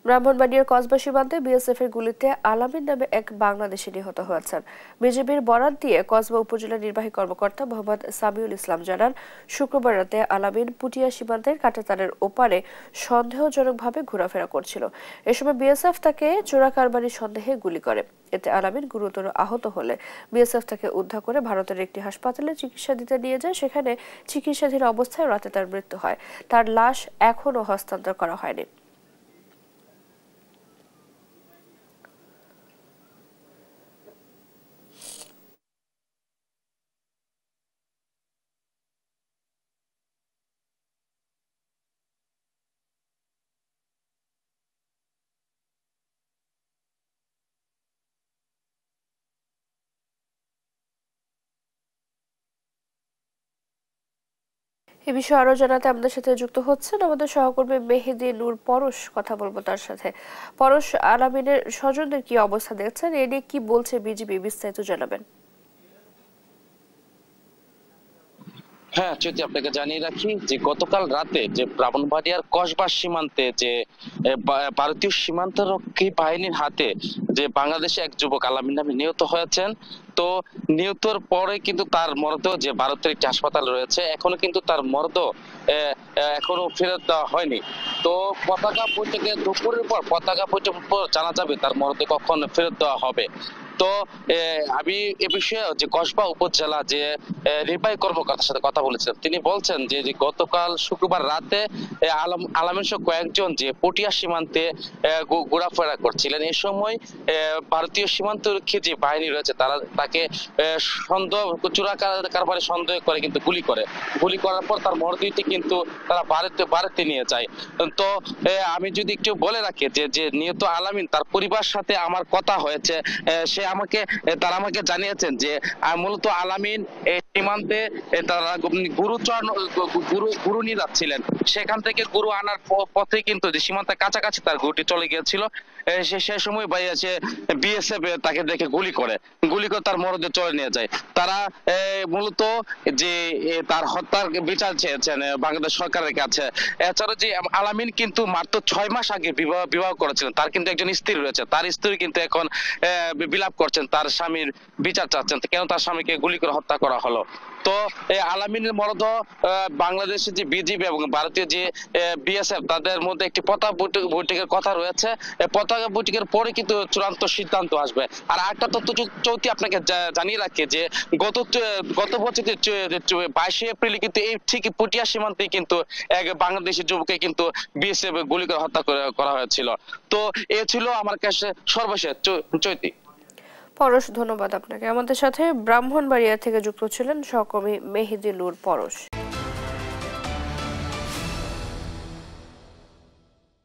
ব্রাহ্মণবাড়িয়ার কসবা সীমান্তে বিএসএফ এর গুলিতে আলামিন নামে এক বাংলাদেশি নিহত হয়েছেন। বিজিবির বরাত দিয়ে কসবা উপজেলা নির্বাহী কর্মকর্তা মোহাম্মদ সামিউল ইসলাম জানান, শুক্রবার রাতে আলামিন পুটিয়া সীমান্তের কাঁটাতারের ওপারে সন্দেহজনকভাবে ঘোরাফেরা করছিল। এ সময় বিএসএফ তাকে চোরাকারবারির সন্দেহে গুলি করে। এতে আলামিন গুরুতর আহত হলে বিএসএফ তাকে উদ্ধার করে ভারতের একটি হাসপাতালে চিকিৎসা দিতে নিয়ে যায়। সেখানে চিকিৎসাধীন অবস্থায় রাতে তার মৃত্যু হয়। তার লাশ এখনও হস্তান্তর করা হয়নি। এ বিষয়ে আরো জানাতে আমাদের সাথে যুক্ত হচ্ছেন আমাদের সহকর্মী মেহেদী নূর পরশ। কথা বলবো তার সাথে। পরশ, আলামিনের স্বজনদের কি অবস্থা দেখছেন, এ নিয়ে কি বলছে বিজিবি, বিস্তারিত জানাবেন। হ্যাঁ চৈতি, আপনাকে জানিয়ে রাখি যে গতকাল রাতে যে ব্রাহ্মণবাড়িয়ার কসবা সীমান্তে যে ভারতীয় সীমান্তরক্ষী বাহিনীর হাতে যে বাংলাদেশে এক যুবক আলামিন নামে নিহত হয়েছেন। তো নিহতর পরে কিন্তু তার মরদেহ যে ভারতের একটি হাসপাতাল রয়েছে, এখনো কিন্তু তার মরদেহ এখনো ফেরত দেওয়া হয়নি। তো পতাকা বৈঠকে দুপুরের পর পতাকা বৈঠকের পর জানা যাবে তার মরদেহ কখন ফেরত দেওয়া হবে। তো আমি এ বিষয়ে যে কসবা উপজেলা যে নির্বাহী কর্মকর্তার সাথে কথা বলেছিলাম, তিনি বলছেন যে গতকাল শুক্রবার রাতে আলামিন সহ কয়েকজন যে পটিয়া সীমান্তে ঘোরাফেরা করছিলেন। এই সময় ভারতীয় সীমান্তরক্ষী যে বাহিনী রয়েছে তারা তাকে সন্দেহ চোরাকারবারে সন্দেহ করে কিন্তু গুলি করার পর তার মরদেহটি কিন্তু তারা বাড়িতে নিয়ে যায়। তো আমি যদি একটু বলে রাখি যে নিহত আলামিন তার পরিবারের সাথে আমার কথা হয়েছে, তারা আমাকে জানিয়েছেন যে মূলত আলামিন সীমান্তে তারা গুরু নিয়ে যাচ্ছিলেন। সেখান থেকে গুরু আনার পথে কিন্তু যে সীমান্তের কাছাকাছি তার গুরুটি চলে গিয়েছিল। সে সময় বিএসএফ তাকে দেখে গুলি করে তার মরদেহ চলে নিয়ে যায়। তারা মূলত যে তার হত্যার বিচার চেয়েছেন বাংলাদেশ সরকারের কাছে। এছাড়া যে আলামিন কিন্তু মাত্র 6 মাস আগে বিবাহ করেছিলেন। তার কিন্তু একজন স্ত্রী রয়েছে, তার স্ত্রী কিন্তু এখন বিলাপ করছেন, তার স্বামীর বিচার চাচ্ছেন কেন তার স্বামীকে গুলি করে হত্যা করা হলো। তো এই আলামিনের মরদেহ বাংলাদেশের যে বিজিবি এবং ভারতীয় যে বিএসএফ তাদের মধ্যে একটি পতাকা বৈঠকের কথা রয়েছে। পতাকা বৈঠকের পরে কিন্তু চূড়ান্ত সিদ্ধান্ত আসবে। আর একটা তথ্য চৌতি আপনাকে জানিয়ে রাখি যে গত বছর 22 এপ্রিল কিন্তু এই ঠিক পটিয়া সীমান্তে কিন্তু এক বাংলাদেশি যুবককে কিন্তু বিএসএফ গুলি করে হত্যা করা হয়েছিল। তো এ ছিল আমার কাছে সর্বশেষ চৈতি। পরশ, ধন্যবাদ আপনাকে। আমাদের সাথে ব্রাহ্মণবাড়িয়া থেকে যুক্ত ছিলেন সহকর্মী মেহেদী নূর পরশ।